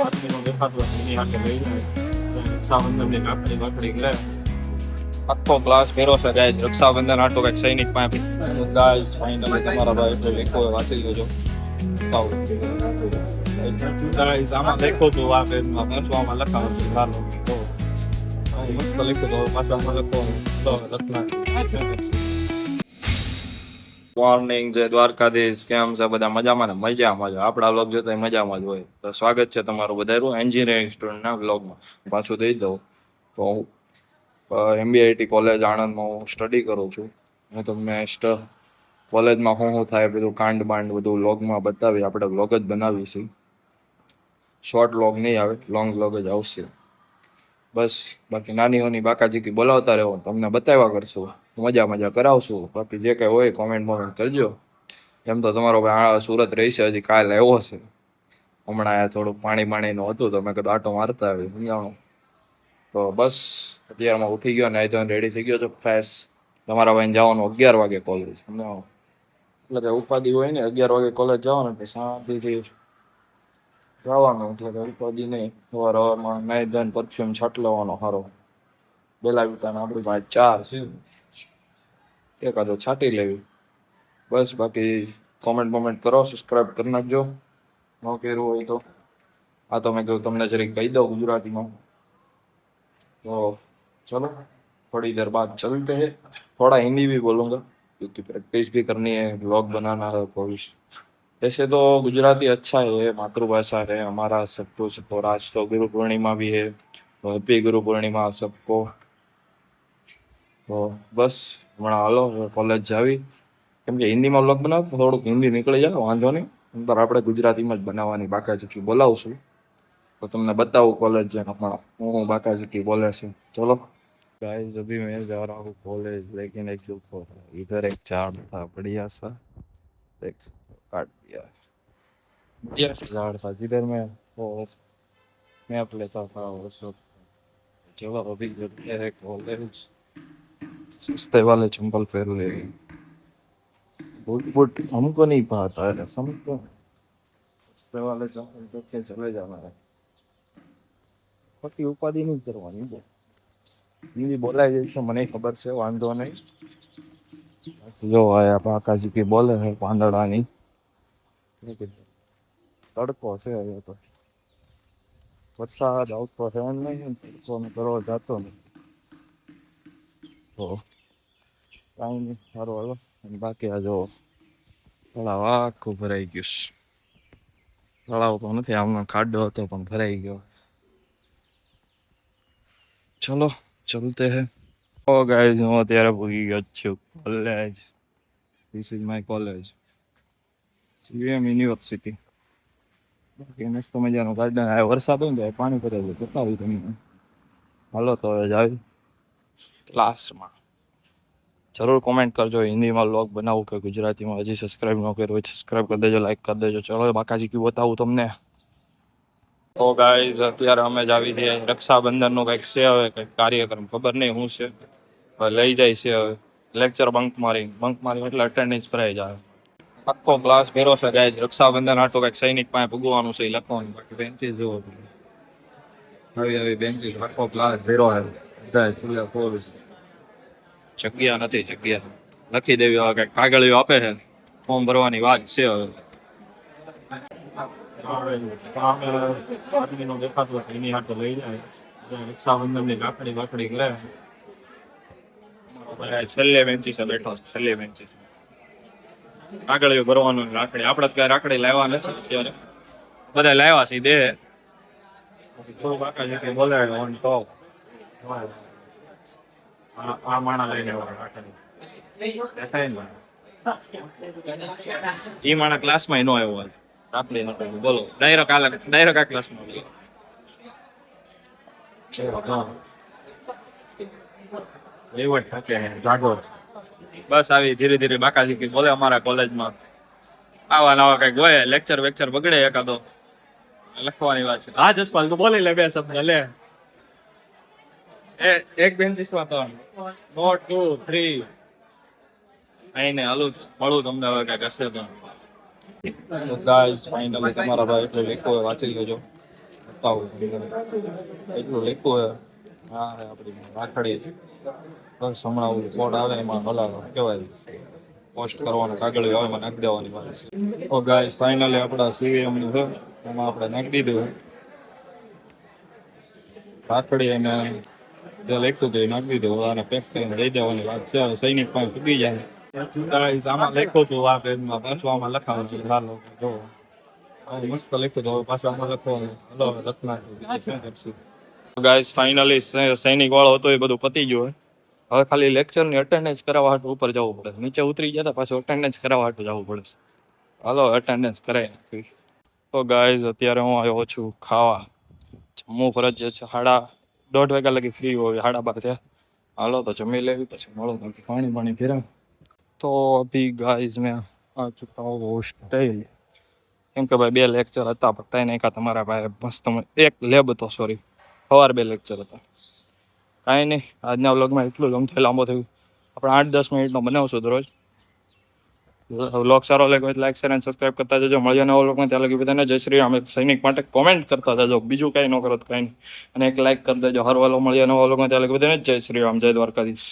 આદમીનો દેખાતો એની હાથે લઈ જાય રક્ષાબંધનની લાકડી બાકડી લે આખો ક્લાસ ફેરો છે ગાઈસ રક્ષાબંધન આટો કઈક સૈનિક પાસે ગાઈસ ફાઇનલી તમારા ભાઈ એટલે લેખો વાંચી લેજો ગાઈસ આમાં લેખો તો આ પેજમાં વાંચવામાં લખાવું છે ચાલો તો મસ્ત લેખો તો પાછા લખો તો લખના મોર્નિંગ જય દ્વારકાધીશ કેમ છે બધા મજામાં ને મજામાં જ આપણા વ્લોગ જોતા મજામાં જ હોય તો સ્વાગત છે તમારું બધાનું એન્જિનિયરિંગ સ્ટુડન્ટના વ્લોગમાં પાછું દઈ દઉં તો હું MBIT કોલેજ આણંદમાં હું સ્ટડી કરું છું હું તમને કોલેજમાં શું થાય બધું કાંડ બાંડ બધું વ્લોગમાં બતાવી આપણે વ્લોગ જ બનાવીશું શોર્ટ વ્લોગ નહીં આવે લોંગ વ્લોગ જ આવશે બસ બાકી નાની હોની બાકાજીકી બોલાવતા રહો તમને બતાવ્યા કરશું મજા કરાવશું બાકી જે કંઈ હોય કોમેન્ટ કરજો એમ તો તમારો ભાઈ સુરત રહી છે હજી કાલે આવ્યો છે હમણાં થોડુંક પાણીનું હતું તો મેં કીધું આટો મારતા આવી સમજાણું તો બસ અત્યારમાં ઉઠી ગયો ને તો રેડી થઈ ગયો તો ફ્રેશ તમારા ભાઈને જવાનું 11 વાગે કોલેજ સમજાણું એટલે કે ઉપાધિ હોય ને 11 વાગે કોલેજ જવાનું એટલે શાંતિથી જવાનું એટલે કે ઉપાધિ નહીં સવારમાં નાઈ ધોઈને પરફ્યુમ છાંટ લેવાનો સારો બેલા વિટાને આપણી પાસે 4 છે એકાદો છાંટી લેવી બસ બાકી કોમેન્ટ કરો સબસ્ક્રાઈબ કરી નાખજો ન કર્યું હોય તો આ તો મેં કહ્યું તમને જરીક કહી દઉં ગુજરાતીમાં तो चलो थोड़ी देर बाद चलते हैं थोड़ा हिंदी भी बोलूँगा क्योंकि प्रैक्टिस भी करनी है ब्लॉग बनाना है भविष्य ऐसे तो गुजराती अच्छा है मातृभाषा है हमारा सब कुछ और आज तो गुरु पूर्णिमा भी है तो हैप्पी गुरु पूर्णिमा सबको तो बस हमारा हालो कॉलेज जावी કેમ કે હિન્દીમાં વ્લોગ બનાવો થોડુંક હિન્દી નીકળી જાય વાંધો નહીં અંદર આપણે ગુજરાતીમાં જ બનાવવાની બાકાજીકી બોલાવશું तो तुमने बताओ कॉलेज जाना पड़ा हूँ बाकाजी बोले से चलो गाइस अभी मैं जा रहा हूँ कॉलेज लेकिन एक दुख हो रहा है इधर एक झाड़ था बढ़िया सा देख काट दिया बढ़िया सा झाड़ था जिधर मैं वो मैप लेता था वो सब चलो अभी जल्दी है कॉलेज सस्ते वाले चंपल पहन ले बूट हमको नहीं पाता है समझते सस्ते वाले चंपल तो के चले जाना है बाकी उपाधि नहीं करवानी है हिंदी बोला जैसे મને ખબર છે વાંધો નહીં જો આયા બાકાજી કે બોલે છે પાંદડાની તડકો છે હવે તો વરસાદ આવતો છે નહીં તો કરવા જતો નહીં તો કાંઈ નહીં સારું હાલો બાકી આ જો તળાવ આખું ભરાઈ ગયું તળાવ તો નથી આમનો ખાડો હતો પણ ભરાઈ ગયો चलो चलते हैं ओ गाइस હું અત્યારે ભૂગી ગયો છું college this is my college CM university બાકી મસ્ત મજાનું ગાર્ડન આ વરસાદ હોય ને પાણી ભરેલું કેટલા હોય તમે હાલો તો હવે જાવી ક્લાસમાં જરૂર કોમેન્ટ કરજો હિન્દીમાં વ્લોગ બનાવું કે ગુજરાતીમાં હજી સબસ્ક્રાઇબ ન કર્યું હોય સબસ્ક્રાઇબ કરી દેજો લાઈક કરી દેજો ચલો બાકાજી કી બતાવું તમને તો ગાઈઝ અત્યારે અમે જ આવી રહ્યા રક્ષાબંધનનો કંઈક છે હવે કંઈક કાર્યક્રમ ખબર નહીં શું છે લઈ જાય છે હવે લેક્ચર બંક મારી એટલે અટેન્ડન્સ ભરાઈ જાય આખો ક્લાસ ફેરો છે ગાઈઝ રક્ષાબંધન આટો કંઈક સૈનિક પાસે ભૂગવાનું છે લખવાનું બાકી બેન્ચીસ જુઓ આવી બેન્ચીસ આખો ક્લાસ ફેરો છે જગ્યા નથી જગ્યા લખી દેવી હવે કંઈક કાગળિયો આપે છે ફોર્મ ભરવાની વાત છે હવે આદમીનો દેખાતો એની હાથે લઈ જાય રક્ષાબંધનની લાકડી બાકડી લે છેલ્લે બેન્ચીસે બેઠો છેલ્લે બેન્ચીસ કાગળિયો ભરવાનું લાકડી આપણે કઈ લાકડી લાવ્યા નથી અત્યારે બધા લાવ્યા છે દે થોડું કાકા બોલે ઓન ટોપ આ માણા લઈને લાકડી દેખાય ને એ માણા ક્લાસમાં નો આવ્યો આપણી નથી બોલો ડાયરેક્ટ આ ક્લાસમાં બસ આવી ધીરે ધીરે બાકાજી બોલે અમારા કોલેજમાં આવા નવા કઈક હોય લેક્ચર વેક્ચર બગડે એકાદો લખવાની વાત છે હા જસપાલ તું બોલી લે બે શબ્દ લે એક બેન્ચીસમાં તો નોટ 2 3 આઈને હાલું મળું તમને હવે કઈક હશે તો ગાઈસ ફાઇનલી તમારા ભાઈ એટલે લેખો વાંચી લેજો બતાવું તમને. એટલું લખ્યું હોય હા આપણી રાખડી બસ હમણાં ઓલું કોડ આવે એમાં હલાવ કહેવાય પોસ્ટ કરવાનું કાગળ આવે એમાં નાખી દેવાની વાત છે. તો ગાઈસ ફાઇનલી આપણા સીવીએમ નું છે એમાં આપણે નાખી દીધું રાખડી અને જે લખ્યું હતું એ નાખી દીધું અને પેક કરીને દઈ દેવાની વાત છે. હવે સૈનિક પાસે પૂગી જાય. ગાઈસ આમાં લખ્યું હતું આ પેજમાં પાછું આમાં લખાવાનું છે હાલો જો મસ્ત લખ્યું હતું હવે પાછું આમાં લખવાનું હલો લખ નાખ્યું. ગાઈસ ફાઇનલી સૈનિક વાળો હતો એ બધું પતી ગયું હવે ખાલી લેક્ચરની અટેન્ડન્સ કરાવવા હાટુ ઉપર જવું પડે. નીચે ઉતરી ગયા હતા પાછું અટેન્ડન્સ કરાવવા હાટુ જવું પડે. હાલો અટેન્ડન્સ કરાવી નાખી. તો ગાઈસ અત્યારે હું આવ્યો છું ખાવા. જમવું ફરજિયાત છે 1:30 વાગ્યા લગી ફ્રી હોય 12:30 થયા. હાલો તો જમી લેવી પછી મળો બાકી પાણી પીરા. તો અભી ગાઈસ મેં આ ચુકા હું હોસ્ટેલ કેમ કે ભાઈ 2 લેક્ચર હતા પતાય નાખ્યા તમારા ભાઈ મસ્ત એક લેબ હતો સોરી સવાર 2 લેક્ચર હતા. કાંઈ નહીં આજના વ્લોગમાં એટલું લંબથઈ લાંબો થયું આપણે 8-10 મિનિટનો બનાવશું દરરોજ. વ્લોગ સારો લાગ્યો હોય લાઈક શેર અને સબસ્ક્રાઈબ કરતા જજો. મળીએ નવા વ્લોગમાં ત્યાં લગી બધાને જય શ્રી રામ. સૈનિક માટે કોમેન્ટ કરતા જજો બીજું કાંઈ ન કરો તો કાંઈ નહીં અને એક લાઈક કરી દેજો. હર વાલો મળીએ નવા વ્લોગમાં ત્યાં લગી બધાને જય શ્રી રામ જય દ્વારકાધીશ.